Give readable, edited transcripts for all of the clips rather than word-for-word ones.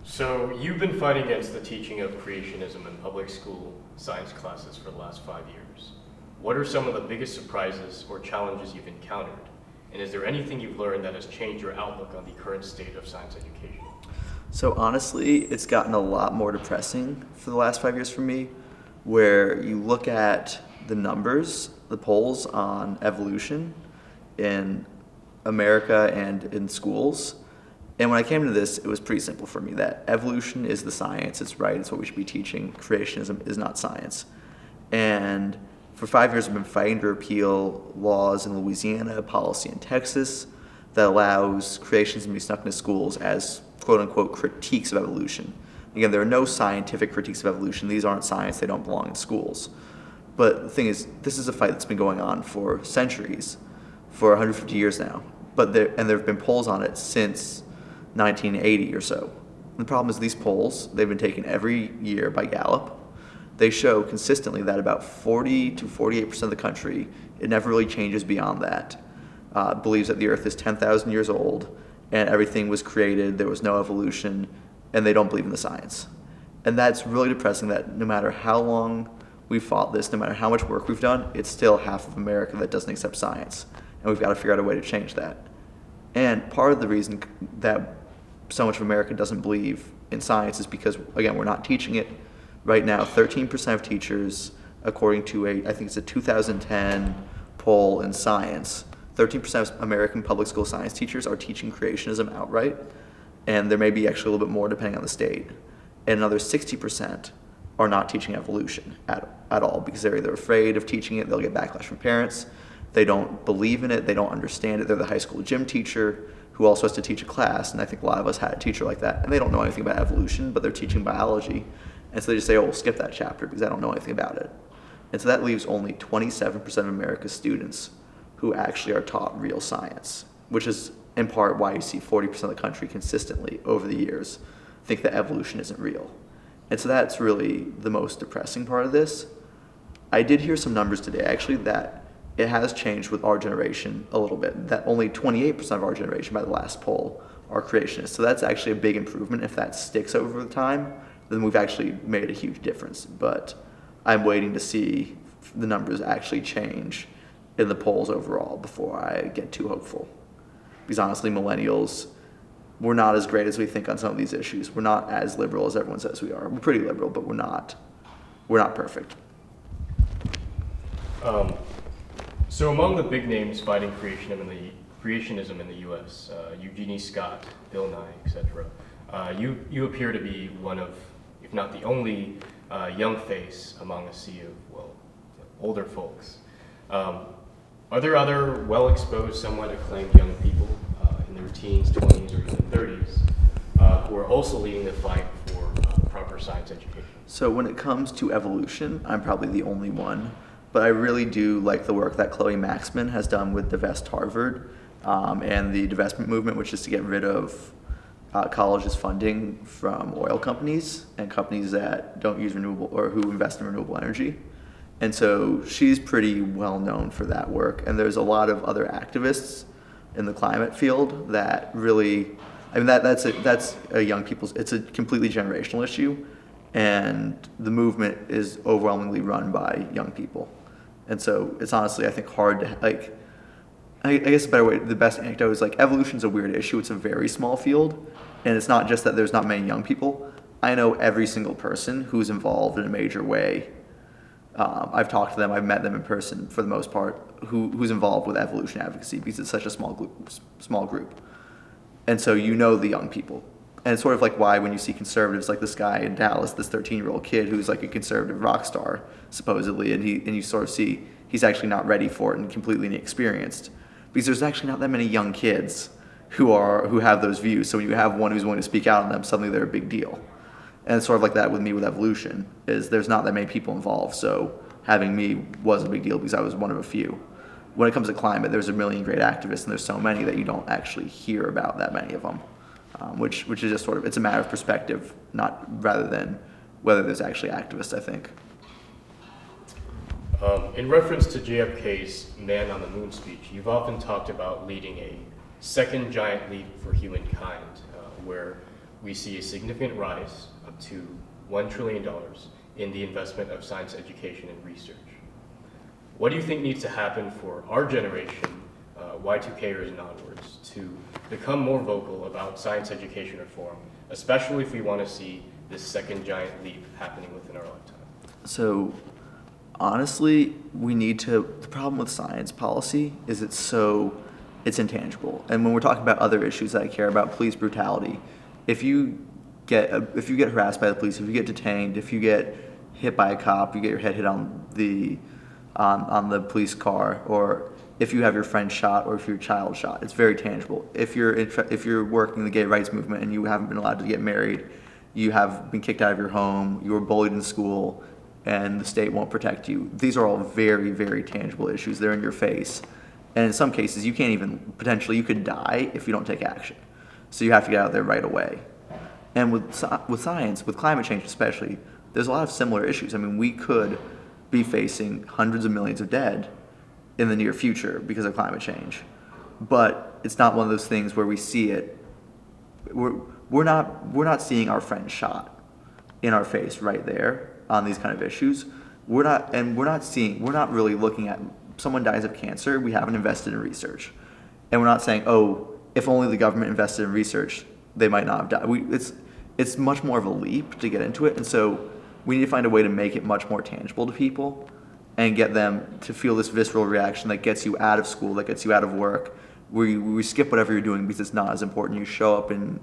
So you've been fighting against the teaching of creationism in public school science classes for the last 5 years. What are some of the biggest surprises or challenges you've encountered? And is there anything you've learned that has changed your outlook on the current state of science education? So honestly, it's gotten a lot more depressing for the last 5 years for me, where you look at the numbers, the polls on evolution in America and in schools. And when I came to this, it was pretty simple for me that evolution is the science, it's right, it's what we should be teaching. Creationism is not science. And for 5 years, I've been fighting to repeal laws in Louisiana, policy in Texas, that allows creationism to be snuck into schools as quote-unquote critiques of evolution. Again, there are no scientific critiques of evolution. These aren't science. They don't belong in schools. But the thing is, this is a fight that's been going on for centuries, for 150 years now. But there have been polls on it since 1980 or so. The problem is these polls, they've been taken every year by Gallup. They show consistently that about 40 to 48% of the country, it never really changes beyond that, believes that the Earth is 10,000 years old and everything was created, there was no evolution, and they don't believe in the science. And that's really depressing that no matter how long we've fought this, no matter how much work we've done, it's still half of America that doesn't accept science. And we've got to figure out a way to change that. And part of the reason that so much of America doesn't believe in science is because, again, we're not teaching it. Right now, 13% of teachers, according to I think it's a 2010 poll in Science, 13% of American public school science teachers are teaching creationism outright, and there may be actually a little bit more depending on the state. And another 60% are not teaching evolution at all because they're either afraid of teaching it, they'll get backlash from parents, they don't believe in it, they don't understand it. They're the high school gym teacher who also has to teach a class, and I think a lot of us had a teacher like that, and they don't know anything about evolution, but they're teaching biology, and so they just say, oh, we'll skip that chapter because I don't know anything about it. And so that leaves only 27% of America's students who actually are taught real science, which is in part why you see 40% of the country consistently over the years think that evolution isn't real. And so that's really the most depressing part of this. I did hear some numbers today, actually, that it has changed with our generation a little bit, that only 28% of our generation by the last poll are creationists. So that's actually a big improvement. If that sticks over the time, then we've actually made a huge difference. But I'm waiting to see the numbers actually change in the polls overall before I get too hopeful. Because honestly, millennials, we're not as great as we think on some of these issues. We're not as liberal as everyone says we are. We're pretty liberal, but we're not perfect. So among the big names fighting creationism in the U.S., Eugenie Scott, Bill Nye, etc., you appear to be one of, if not the only, young face among a sea of, older folks. Are there other well-exposed, somewhat acclaimed young people in their teens, 20s, or even 30s who are also leading the fight for proper science education? So when it comes to evolution, I'm probably the only one, but I really do like the work that Chloe Maxman has done with Divest Harvard and the divestment movement, which is to get rid of colleges' funding from oil companies and companies that don't use renewable or who invest in renewable energy. And so she's pretty well known for that work. And there's a lot of other activists in the climate field that really, I mean, that's a young people's, it's a completely generational issue. And the movement is overwhelmingly run by young people. And so it's honestly, I think, hard to, like, I guess the best anecdote is like evolution's a weird issue. It's a very small field. And it's not just that there's not many young people. I know every single person who's involved in a major way. I've talked to them, I've met them in person for the most part, who's involved with evolution advocacy because it's such a small group. And so you know the young people. And it's sort of like why when you see conservatives like this guy in Dallas, this 13-year-old kid who's like a conservative rock star, supposedly, and you sort of see he's actually not ready for it and completely inexperienced. Because there's actually not that many young kids who have those views. So when you have one who's willing to speak out on them, suddenly they're a big deal. And it's sort of like that with me with evolution, is there's not that many people involved, so having me was a big deal because I was one of a few. When it comes to climate, there's a million great activists, and there's so many that you don't actually hear about that many of them, which is just sort of, it's a matter of perspective, rather than whether there's actually activists, I think. In reference to JFK's Man on the Moon speech, you've often talked about leading a second giant leap for humankind, where we see a significant rise up to $1 trillion in the investment of science education and research. What do you think needs to happen for our generation, Y2Kers and onwards, to become more vocal about science education reform, especially if we want to see this second giant leap happening within our lifetime? So honestly, the problem with science policy is it's intangible. And when we're talking about other issues that I care about, police brutality, if you get harassed by the police, if you get detained, if you get hit by a cop, you get your head hit on the police car, or if you have your friend shot or if your child shot, it's very tangible. If you're working in the gay rights movement and you haven't been allowed to get married, you have been kicked out of your home, you were bullied in school, and the state won't protect you. These are all very, very tangible issues. They're in your face. And in some cases, you could die if you don't take action. So you have to get out there right away. And with science, with climate change especially, there's a lot of similar issues. I mean, we could be facing hundreds of millions of dead in the near future because of climate change. But it's not one of those things where we see it. We're not seeing our friend shot in our face right there on these kind of issues. We're not really looking at someone dies of cancer, we haven't invested in research. And we're not saying, oh, if only the government invested in research, they might not have died. It's much more of a leap to get into it. And so we need to find a way to make it much more tangible to people and get them to feel this visceral reaction that gets you out of school, that gets you out of work, where we skip whatever you're doing because it's not as important. You show up in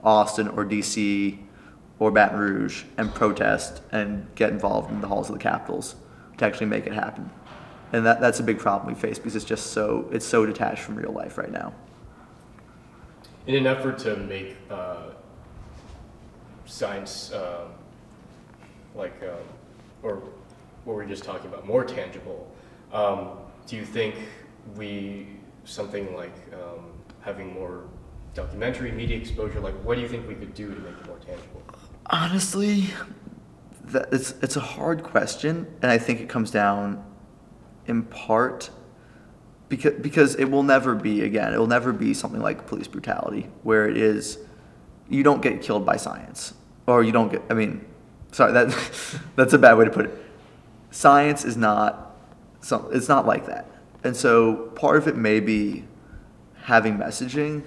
Austin or DC or Baton Rouge and protest and get involved in the halls of the capitals to actually make it happen. And that's a big problem we face because it's so detached from real life right now. In an effort to make science, or what we were just talking about, more tangible, do you think something like having more documentary media exposure, like what do you think we could do to make it more tangible? Honestly, it's a hard question, and I think it comes down in part because it will never be something like police brutality where it is you don't get killed by science, or you don't get, that's a bad way to put it. Science is it's not like that. And so part of it may be having messaging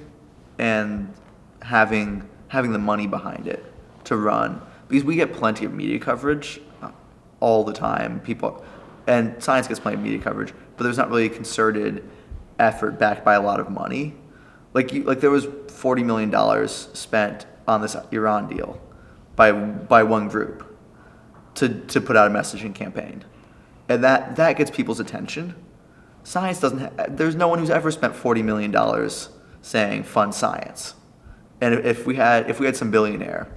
and having the money behind it to run, because we get plenty of media coverage all the time. And science gets plenty of media coverage, but there's not really a concerted effort backed by a lot of money. Like there was $40 million spent on this Iran deal by one group to put out a messaging campaign, and that gets people's attention. Science there's no one who's ever spent $40 million saying fund science. And if we had some billionaire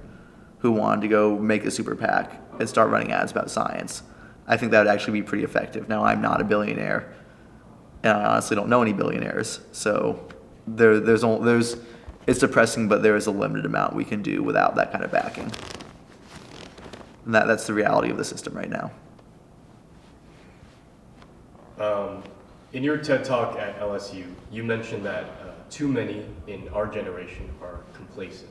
who wanted to go make a super PAC and start running ads about science, I think that would actually be pretty effective. Now, I'm not a billionaire, and I honestly don't know any billionaires, so it's depressing, but there is a limited amount we can do without that kind of backing. And that's the reality of the system right now. In your TED Talk at LSU, you mentioned that too many in our generation are complacent.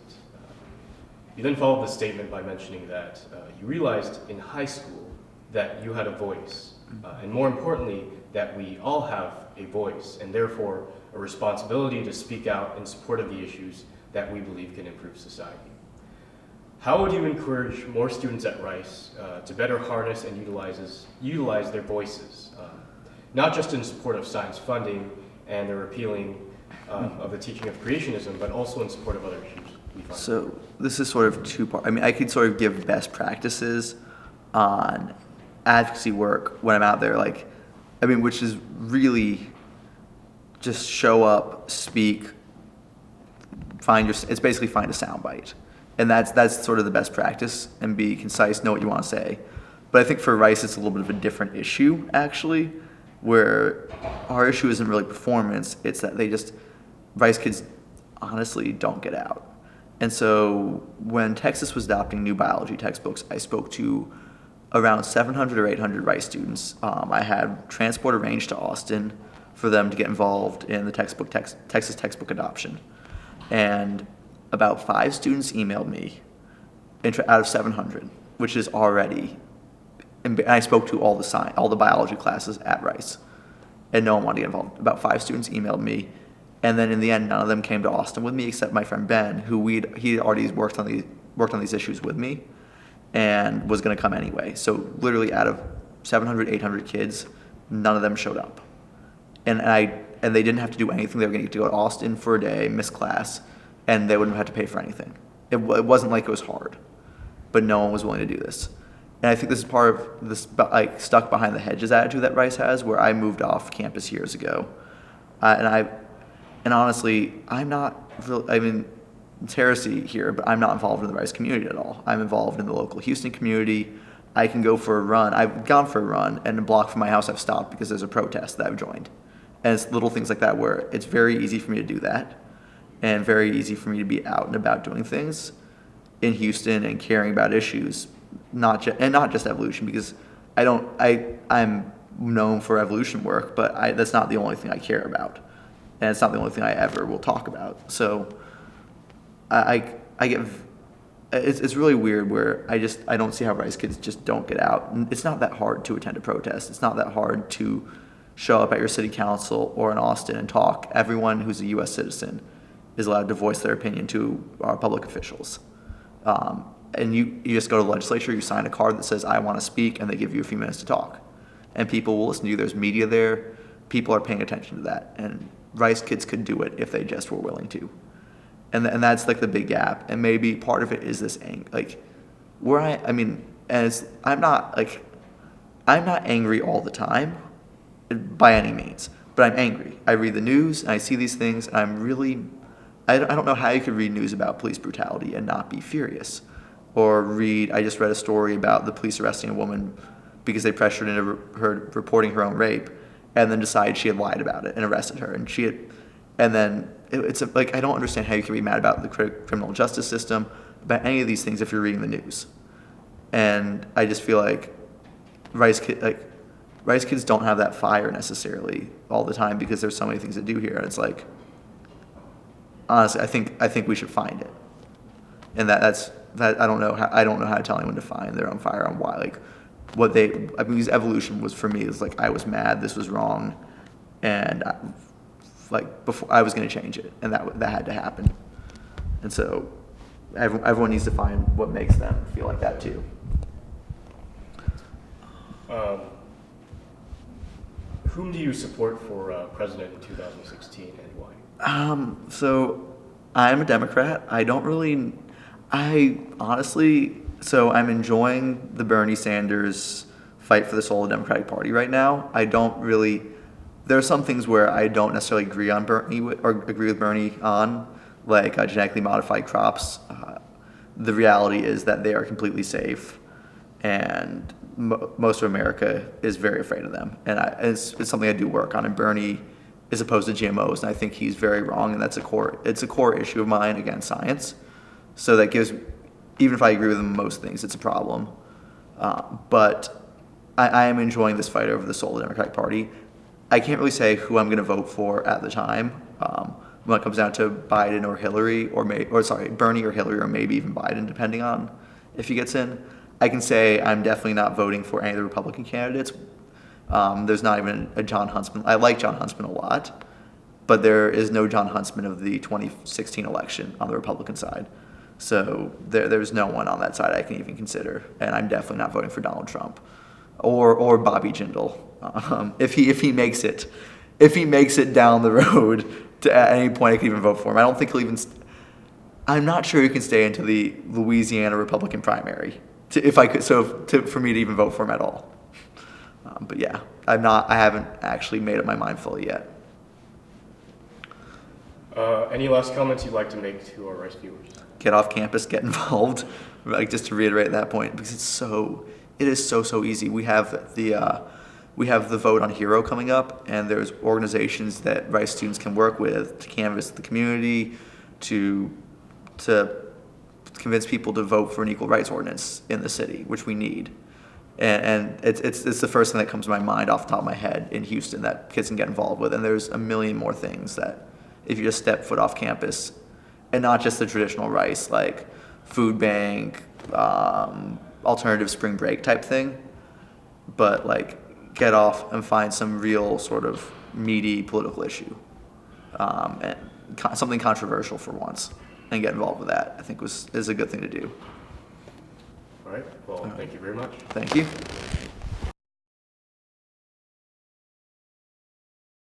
You then followed the statement by mentioning that you realized in high school that you had a voice, and more importantly, that we all have a voice, and therefore a responsibility to speak out in support of the issues that we believe can improve society. How would you encourage more students at Rice to better harness and utilize their voices, not just in support of science funding and the repealing of the teaching of creationism, but also in support of other issues we find? So this is sort of two-part. I could sort of give best practices on advocacy work when I'm out there, which is really just show up, speak, it's basically find a soundbite. And that's sort of the best practice, and be concise, know what you want to say. But I think for Rice, it's a little bit of a different issue, actually, where our issue isn't really performance, it's that Rice kids honestly don't get out. And so when Texas was adopting new biology textbooks, I spoke to around 700 or 800 Rice students. I had transport arranged to Austin for them to get involved in the Texas textbook adoption. And about 5 students emailed me out of 700, which is already. And I spoke to all the biology classes at Rice, and no one wanted to get involved. About 5 students emailed me, and then in the end, none of them came to Austin with me except my friend Ben, who he already worked on these issues with me, and was going to come anyway. So literally, out of 700, 800 kids, none of them showed up, and they didn't have to do anything. They were going to go to Austin for a day, miss class, and they wouldn't have had to pay for anything. It wasn't like it was hard, but no one was willing to do this. And I think this is part of this like stuck behind the hedges attitude that Rice has, where I moved off campus years ago, and honestly, I'm not really. I mean, it's heresy here, but I'm not involved in the Rice community at all. I'm involved in the local Houston community. I can go for a run. I've gone for a run, and a block from my house I've stopped because there's a protest that I've joined, and it's little things like that where it's very easy for me to do that, and very easy for me to be out and about doing things in Houston and caring about issues. Not just evolution, because I'm known for evolution work, but that's not the only thing I care about, and it's not the only thing I ever will talk about. So I get it's really weird where I don't see how Rice kids just don't get out. It's not that hard to attend a protest. It's not that hard to show up at your city council or in Austin and talk. Everyone who's a U.S. citizen is allowed to voice their opinion to our public officials. And you just go to the legislature, you sign a card that says, I want to speak, and they give you a few minutes to talk. And people will listen to you. There's media there. People are paying attention to that. And Rice kids could do it if they just were willing to. And that's like the big gap. And maybe part of it is this I'm not angry all the time by any means, but I'm angry. I read the news and I see these things, and I don't know how you could read news about police brutality and not be furious. Or I just read a story about the police arresting a woman because they pressured into her reporting her own rape, and then decided she had lied about it and arrested her. And then I don't understand how you can be mad about the criminal justice system, about any of these things if you're reading the news. And I just feel like Rice kids don't have that fire necessarily all the time because there's so many things to do here. And it's like, honestly, I think we should find it. And that's I don't know how to tell anyone to find their own fire on why, because evolution was, for me, it was like I was mad, this was wrong, and before I was going to change it, and that had to happen. And so everyone needs to find what makes them feel like that too. Whom do you support for president in 2016, and why? So I'm a Democrat. I'm enjoying the Bernie Sanders fight for the soul of the Democratic Party right now. There are some things where I don't necessarily agree with Bernie on, like genetically modified crops. The reality is that they are completely safe, and most of America is very afraid of them. And it's something I do work on. And Bernie is opposed to GMOs, and I think he's very wrong. And it's a core issue of mine against science. So that even if I agree with him on most things, it's a problem. But I am enjoying this fight over the soul of the Democratic Party. I can't really say who I'm going to vote for at the time. When it comes down to Biden or Hillary, Bernie or Hillary, or maybe even Biden, depending on if he gets in. I can say I'm definitely not voting for any of the Republican candidates. There's not even a John Huntsman. I like John Huntsman a lot, but there is no John Huntsman of the 2016 election on the Republican side. So there's no one on that side I can even consider, and I'm definitely not voting for Donald Trump or Bobby Jindal if he makes it down the road. At any point, I could even vote for him. I don't think he'll even. I'm not sure he can stay into the Louisiana Republican primary for me to even vote for him at all. But yeah, I haven't actually made up my mind fully yet. Any last comments you'd like to make to our Rice viewers? Get off campus, get involved. Just to reiterate that point, because it is so easy. We have the vote on Hero coming up, and there's organizations that Rice students can work with to canvass the community, to convince people to vote for an equal rights ordinance in the city, which we need. And it's the first thing that comes to my mind off the top of my head in Houston that kids can get involved with. And there's a million more things that if you just step foot off campus and not just the traditional rice, like food bank, alternative spring break type thing, but like get off and find some real sort of meaty political issue, and something controversial for once, and get involved with that. I think is a good thing to do. All right. Well, thank you very much. Thank you.